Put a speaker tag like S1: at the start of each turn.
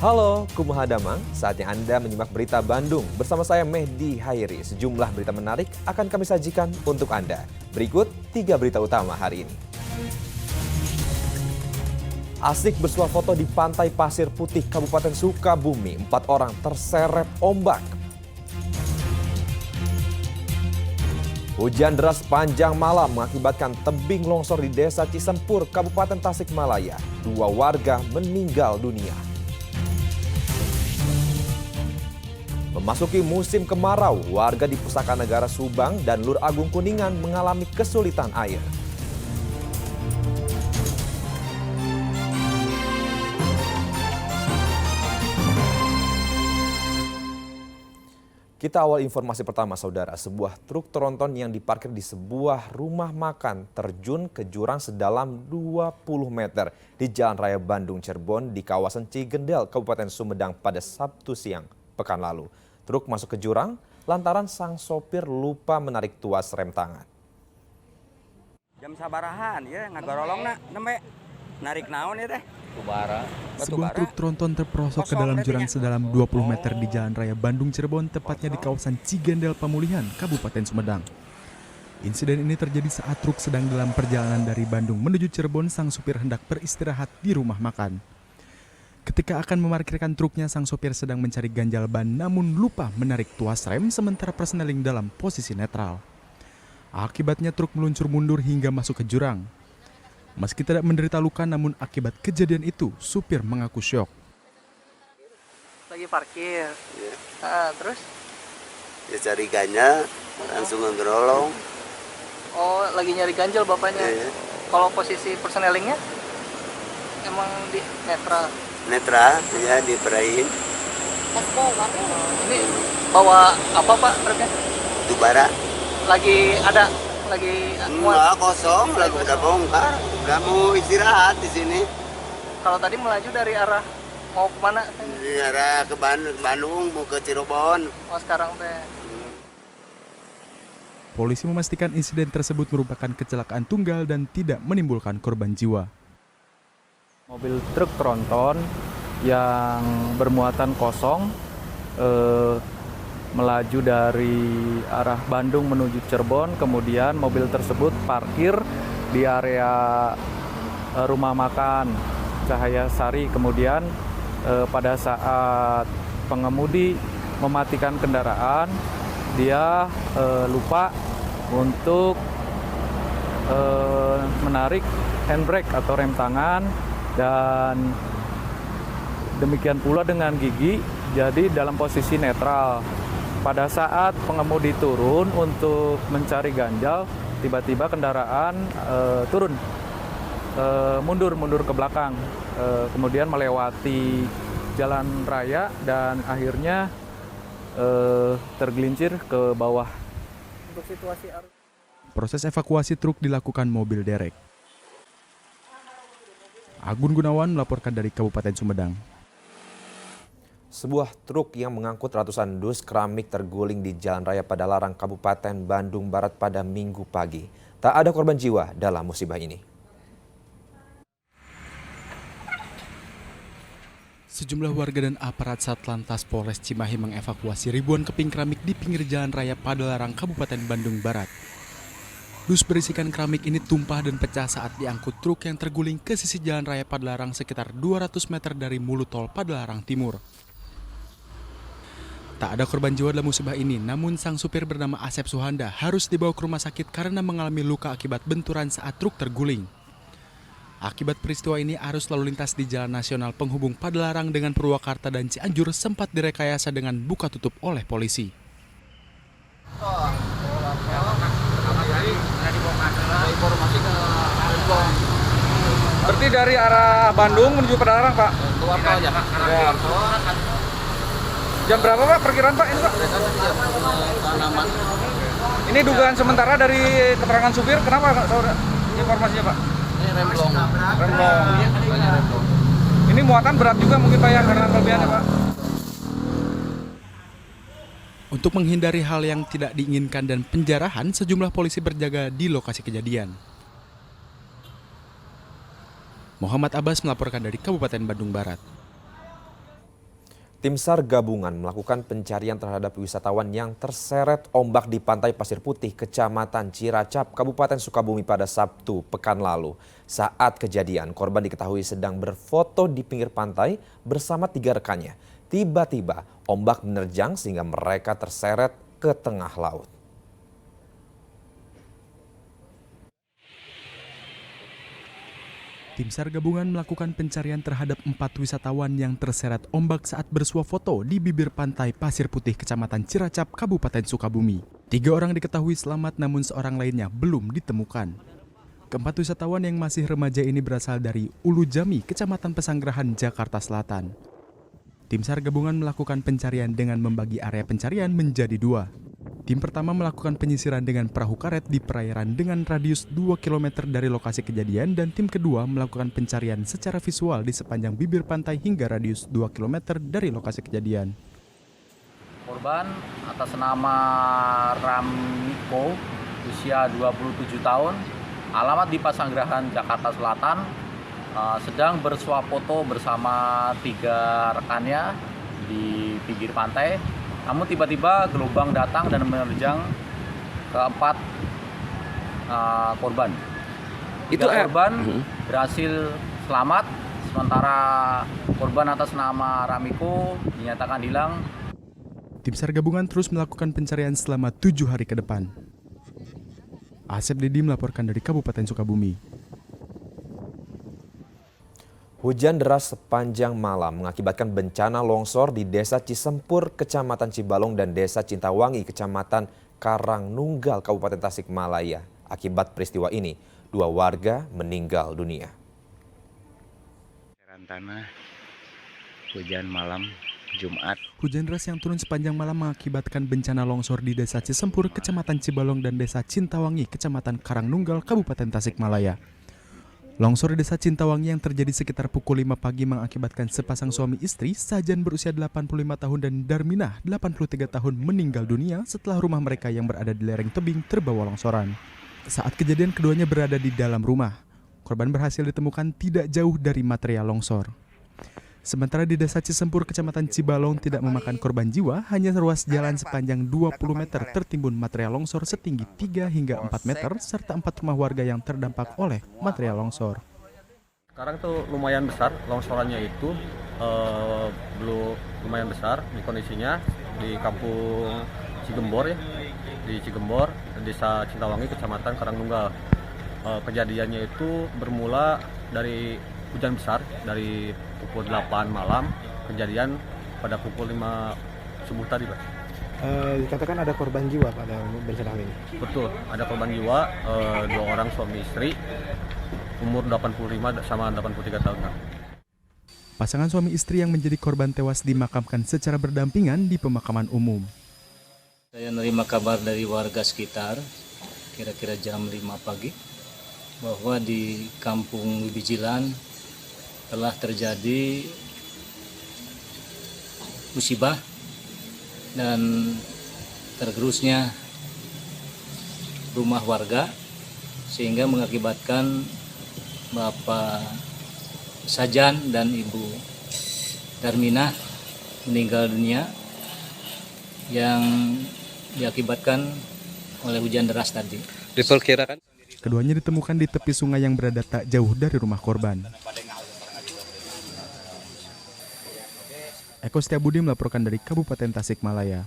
S1: Halo, Kumaha Damang. Saatnya Anda menyimak berita Bandung. Bersama saya Mehdi Hairi. Sejumlah berita menarik akan kami sajikan untuk Anda. Berikut 3 berita utama hari ini. Asik bersuah foto di pantai Pasir Putih, Kabupaten Sukabumi. 4 orang terseret ombak. Hujan deras panjang malam mengakibatkan tebing longsor di Desa Cisempur, Kabupaten Tasikmalaya. 2 warga meninggal dunia. Memasuki musim kemarau, warga di Pusaka Negara Subang dan Lur Agung Kuningan mengalami kesulitan air. Kita awal informasi pertama, saudara. Sebuah truk tronton yang diparkir di sebuah rumah makan terjun ke jurang sedalam 20 meter di Jalan Raya Bandung Cirebon di kawasan Cigendel, Kabupaten Sumedang pada Sabtu siang pekan lalu. Truk masuk ke jurang lantaran sang sopir lupa menarik tuas rem tangan.
S2: Jam sabarahan ya ngagorolong nak nembe narik naon ya teh.
S3: Sebuah truk tronton terperosok ke dalam jurang sedalam 20 meter di Jalan Raya Bandung Cirebon, tepatnya di kawasan Cigendel Pemulihan, Kabupaten Sumedang. Insiden ini terjadi saat truk sedang dalam perjalanan dari Bandung menuju Cirebon. Sang supir hendak beristirahat di rumah makan. Ketika akan memarkirkan truknya, sang sopir sedang mencari ganjal ban namun lupa menarik tuas rem sementara persneling dalam posisi netral. Akibatnya truk meluncur mundur hingga masuk ke jurang. Meski tidak menderita luka, namun akibat kejadian itu supir mengaku syok.
S4: Lagi parkir, terus?
S5: Ya cari ganjal, langsung ngerolong.
S4: Oh, lagi nyari ganjal bapaknya.
S5: Ya.
S4: Kalau posisi persnelingnya emang di netral.
S5: Netral, ya diperain.
S4: Ini bawa apa Pak truknya?
S5: Itu bara.
S4: Lagi
S5: Enggak, kosong, lagi udah bongkar. Udah mau istirahat di sini.
S4: Kalau tadi melaju dari arah mau kemana?
S5: Di arah ke Bandung, mau ke Cirebon.
S4: Oh, sekarang teh.
S3: Polisi memastikan insiden tersebut merupakan kecelakaan tunggal dan tidak menimbulkan korban jiwa.
S6: Mobil truk tronton yang bermuatan kosong melaju dari arah Bandung menuju Cirebon, kemudian mobil tersebut parkir di area rumah makan Cahaya Sari. Kemudian pada saat pengemudi mematikan kendaraan, dia lupa untuk menarik handbrake atau rem tangan, dan demikian pula dengan gigi, jadi dalam posisi netral. Pada saat pengemudi turun untuk mencari ganjal, tiba-tiba kendaraan mundur ke belakang, kemudian melewati jalan raya dan akhirnya tergelincir ke bawah.
S4: Untuk situasi arus.
S3: Proses evakuasi truk dilakukan mobil derek. Agun Gunawan melaporkan dari Kabupaten Sumedang.
S1: Sebuah truk yang mengangkut ratusan dus keramik terguling di Jalan Raya Padalarang, Kabupaten Bandung Barat pada Minggu pagi. Tak ada korban jiwa dalam musibah ini.
S3: Sejumlah warga dan aparat Satlantas Polres Cimahi mengevakuasi ribuan keping keramik di pinggir Jalan Raya Padalarang, Kabupaten Bandung Barat. Dus berisikan keramik ini tumpah dan pecah saat diangkut truk yang terguling ke sisi Jalan Raya Padalarang sekitar 200 meter dari mulut tol Padalarang Timur. Tak ada korban jiwa dalam musibah ini, namun sang supir bernama Asep Suhanda harus dibawa ke rumah sakit karena mengalami luka akibat benturan saat truk terguling. Akibat peristiwa ini, arus lalu lintas di Jalan Nasional penghubung Padalarang dengan Purwakarta dan Cianjur sempat direkayasa dengan buka tutup oleh polisi.
S6: Berarti dari arah Bandung menuju Padalarang, Pak?
S4: Keluar tol aja.
S6: Ya. Jam berapa, Pak, perkiraan, Pak, ini, Pak? Ini dugaan sementara dari keterangan supir, kenapa, Pak, saudara? Informasinya, Pak?
S4: Ini remblong.
S6: Ini muatan berat juga mungkin, Pak, ya, karena kelebihannya, Pak.
S3: Untuk menghindari hal yang tidak diinginkan dan penjarahan, sejumlah polisi berjaga di lokasi kejadian. Muhammad Abbas melaporkan dari Kabupaten Bandung Barat.
S1: Tim SAR gabungan melakukan pencarian terhadap wisatawan yang terseret ombak di Pantai Pasir Putih, Kecamatan Ciracap, Kabupaten Sukabumi pada Sabtu pekan lalu. Saat kejadian, korban diketahui sedang berfoto di pinggir pantai bersama 3 rekannya. Tiba-tiba ombak menerjang sehingga mereka terseret ke tengah laut.
S3: Tim SAR gabungan melakukan pencarian terhadap 4 wisatawan yang terseret ombak saat bersuah foto di bibir pantai Pasir Putih, Kecamatan Ciracap, Kabupaten Sukabumi. 3 orang diketahui selamat namun seorang lainnya belum ditemukan. Keempat wisatawan yang masih remaja ini berasal dari Ulu Jami, Kecamatan Pesanggerahan, Jakarta Selatan. Tim SAR gabungan melakukan pencarian dengan membagi area pencarian menjadi 2. Tim pertama melakukan penyisiran dengan perahu karet di perairan dengan radius 2 km dari lokasi kejadian dan tim kedua melakukan pencarian secara visual di sepanjang bibir pantai hingga radius 2 km dari lokasi kejadian.
S6: Korban atas nama Ramiko, usia 27 tahun, alamat di Pesanggerahan, Jakarta Selatan, sedang bersuah foto bersama 3 rekannya di pinggir pantai. Namun tiba-tiba gelombang datang dan menerjang keempat korban. Korban berhasil selamat, sementara korban atas nama Ramiko dinyatakan hilang.
S3: Tim SAR gabungan terus melakukan pencarian selama 7 hari ke depan. Asep Didi melaporkan dari Kabupaten Sukabumi.
S1: Hujan deras sepanjang malam mengakibatkan bencana longsor di Desa Cisempur, Kecamatan Cibalong dan Desa Cintawangi, Kecamatan Karangnunggal, Kabupaten Tasikmalaya. Akibat peristiwa ini, 2 warga meninggal dunia.
S7: Tanah, hujan malam Jumat.
S3: Hujan deras yang turun sepanjang malam mengakibatkan bencana longsor di Desa Cisempur, Kecamatan Cibalong dan Desa Cintawangi, Kecamatan Karangnunggal, Kabupaten Tasikmalaya. Longsor di Desa Cintawangi yang terjadi sekitar pukul 5 pagi mengakibatkan sepasang suami istri, Sajan berusia 85 tahun dan Darminah 83 tahun meninggal dunia setelah rumah mereka yang berada di lereng tebing terbawa longsoran. Saat kejadian keduanya berada di dalam rumah. Korban berhasil ditemukan tidak jauh dari material longsor. Sementara di Desa Cisempur, Kecamatan Cibalong tidak memakan korban jiwa, hanya ruas jalan sepanjang 20 meter tertimbun material longsor setinggi 3 hingga 4 meter, serta 4 rumah warga yang terdampak oleh material longsor.
S8: Sekarang tuh lumayan besar, longsorannya itu belum lumayan besar di kondisinya di kampung Cigembor ya, di Cigembor, Desa Cintawangi, Kecamatan Karangnunggal. Kejadiannya itu bermula dari hujan besar dari pukul 8 malam, kejadian pada pukul 5 subuh tadi, Pak.
S9: Dikatakan ada korban jiwa pada bencana ini.
S8: Betul, ada korban jiwa, 2 orang suami istri, umur 85 sama 83 tahun.
S3: Pasangan suami istri yang menjadi korban tewas dimakamkan secara berdampingan di pemakaman umum.
S10: Saya menerima kabar dari warga sekitar, kira-kira jam 5 pagi, bahwa di Kampung Bijilan telah terjadi musibah dan tergerusnya rumah warga sehingga mengakibatkan Bapak Sajan dan Ibu Darminah meninggal dunia yang diakibatkan oleh hujan deras tadi.
S7: Diperkirakan
S3: keduanya ditemukan di tepi sungai yang berada tak jauh dari rumah korban. Eko Setiabudi melaporkan dari Kabupaten Tasikmalaya.